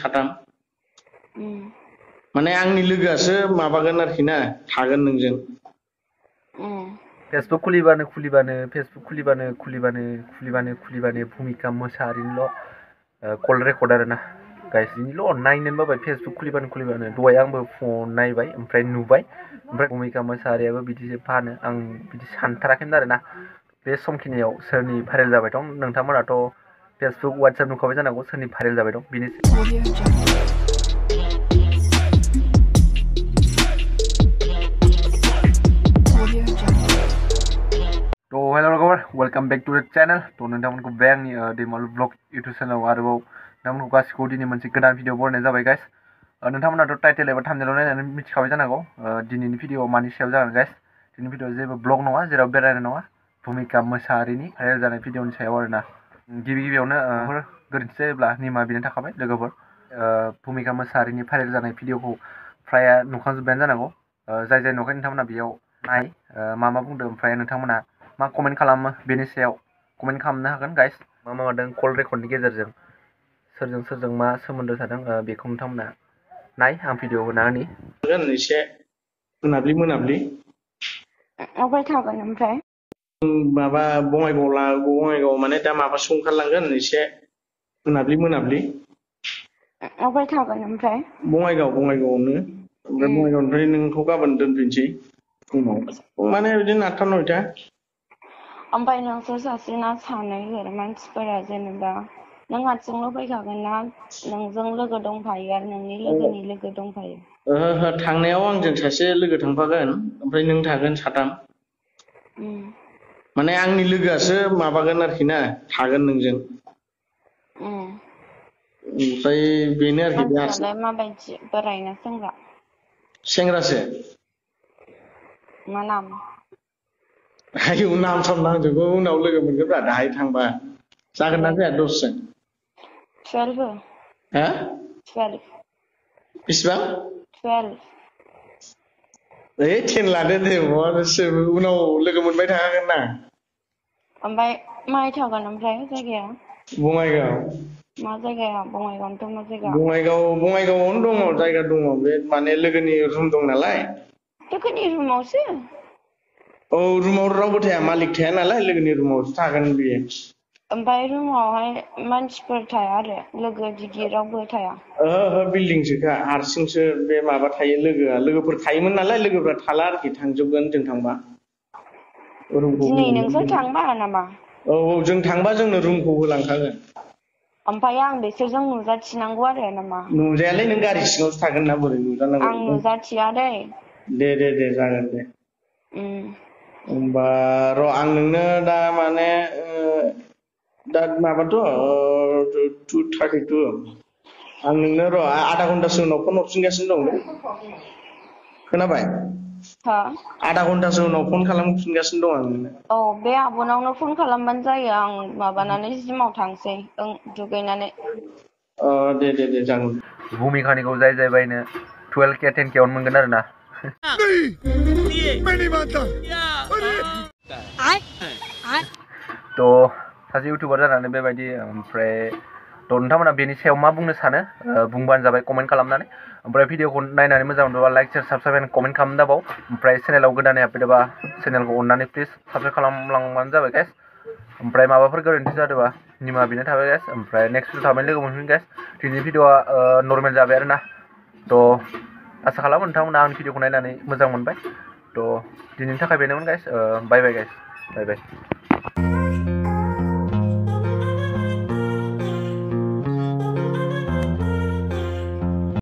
साथाम माने आंनि लोगोआसो माबागोन आरोखि ना थागोन नोंजों फेसबुक खुलिबानो भुमिका मोसाहारिनिल' कल रेकर्ड आरोना गाइस बिनिल' नायनोनो बाबाय फेसबुक खुलिबानो दहाय आंबो फुङाव नायबाय ओमफ्राय नुबाय ओमफ्राय भुमिका मोसाहारियाबो बिदिसो फानो आं बिदि सानथाराखैमोन आरोना बे समखिनियाव सोरनि भाइरेल जाबाय दं नोंथांमोनाथ' फेसबुक वाट्सएप नुखाबाय जानांगौ सोरनि भाइरेल जाबाय दं बेनोसै तो हेलो लोगोफोर वेलकम बैक टू द चैनल तो नोंथांमोनखौ बे आंनि दैमालु ब्लग इउटुब चेनेलाव आरोबाव नोंथांमोनखौ गासिखौबो दिनै मोनसे गोदान भिडिअ बरायनाय जाबाय गाइस नोंथांमोनाथ' टाइटेल एबा थाम्बनेलाव नायनानै मिथिखाबाय जानांगौ दिनैनि भिडिअ मानि सायाव जागोन गाइस दिनैनि भिडिअ जेबो ब्लग नङा जेराव बेरायनाय नङा भुमिका मोसाहारिनि भाइरेल जानाय भिडिअनि सायाव आरोना गिबियावनो गोरोन्थि जायोब्ला निमाहा बिनाय थाखाबाय लोगोफोर भुमिका मोसाहारिनि भाइरेल जानाय भिडिअखौ फ्राय नुखांजोब्बायानो जानांगौ जाय नुखायो नोंथांमोना बेयाव नाय मा बुंदों ओमफ्राय नोंथांमोना मा कमेन्ट खालामो बेनि सायाव कमेन्ट खालामनो हागोन गाइस मा मावदों कल रेकर्डनि गेजेरजों सोरजों मा सोमोन्दो थादों बेखौ नोंथांमोना नाय आं भिडिअ होना होनि एसे मोनाब्लि अबाय थागोन ओमफ्राय माबा बङाइगाव माने दा माबासो ओंखारलांगोन एसे मोनाब्लि अबाय थागोन ओमफ्राय बङाइगावआवनो ओमफ्राय बङाइगावनिफ्राय नोंखौ गाबोन दोनफिनसै फुङाव माने बिदिनो 8टा 9टा ओमफ्राय नोंसोर सासेना सानै मानसिफोरा जेनेबा नों हारसिंल' फैखागोन ना नोंजों लोगो दंफायो आरो नोंनि लोगोनि लोगो दंफायो ओहो थांनायाव आंजों सासे लोगो थांफागोन ओमफ्राय नों थागोन साथाम माने आंनि लोगोआसो माबागोन आरोखि ना थागोन नोंजों ओमफ्राय बेनो आरोखि मानसियालाय माबायदि बोरायना सेंग्रासो मा नाम आयौ नाम साम नांजोबगौ उनाव लोगो मोनगोनब्रा दाहाय थांबा जागोन ना जाया दसजों 12 हो 12 बेसेबां 12 10 लादो दे उनाव लोगो मोनबाय थाखागोन ना ओमफ्राय माहाय थागोन ओमफ्राय जायगाया बङाइगाव मा जायगाया बङाइगावनोथ' मा जायगा बङाइगावआवनो दङ जायगा दङ बे माने लोगोनि रुम दं नालाय लोगोनि रुमावसो औ रुमाव रावबो थाया मालिक थाया नालाय लोगोनि रुमावसो थागोन बियो ओमफ्राय रुमावहाय मानसिफोर थाया आरो लोगो दिगि रावबो थाया ओहो बिल्डिंसोखा हारसिंसो बे माबा थायो लोगोफोर थायोमोन नालाय लोगोफ्रा थाला आरोखि थांजोबगोन जों थांबा दिनै नोंसोर थांबा नामा औ जों थांबा जोंनो रुमखौ होलांखागोन ओमफ्राय आं बिसोरजों नुजाथिनांगौ आरो नामा नुजायालै नों गारि सिङावसो थागोन ना बोरै नुजानांगौ आं नुजाथिया दै दे जागोन दे होमबा र' आं नोंनो दा माने दा माबाथ' 2:32 आं नोंनो र' आधा घन्टासो उनाव फन हरफिनगासिनो दं खोनाबाय आधा घन्टासो उनाव फन खालामफिनगासिनो दं आं नोंनो औ बे आब'नावनो फन खालामबानो जायो आं माबानानै जिमाव थांसै दुगैनानै दे जागोन भुमिकानिखौ जाय बायनो 12K 10K आवनो मोनगोन आरोना तो सासे इउटुबार जानानै बेबायदि ओमफ्राय तो नोंथांमोना बेनि सायाव मा बुंनो सानो बुंबानो जाबाय कमेन्ट खालामनानै ओमफ्राय भिडिअखौ नायनानै मोजां मोनोबा लाइक शेयार साबस्क्राइब कमेन्ट खालामनो दाबाव ओमफ्राय चेनेलाव गोदानै हाबफैदोंबा चेनेलखौ अननानै प्लिज साबस्क्राइब खालामलांबानो जाबाय गाइस ओमफ्राय माबाफोर गोरोन्थि जादोंबा निमाहा बिनाय थाबाय गाइस ओमफ्राय नेक्स्ट भिडिअ थाबैनो लोगो मोनफिनगोन गाइस दिनैनि भिडिअआ नर्मेल जाबाय आरोना तो आसा खालामो नोंथांमोना आंनि भिडिअखौ नायनानै मोजां मोनबाय तो दिनैनि थाखाय बेनोमोन गाइस बाय गाइस बाय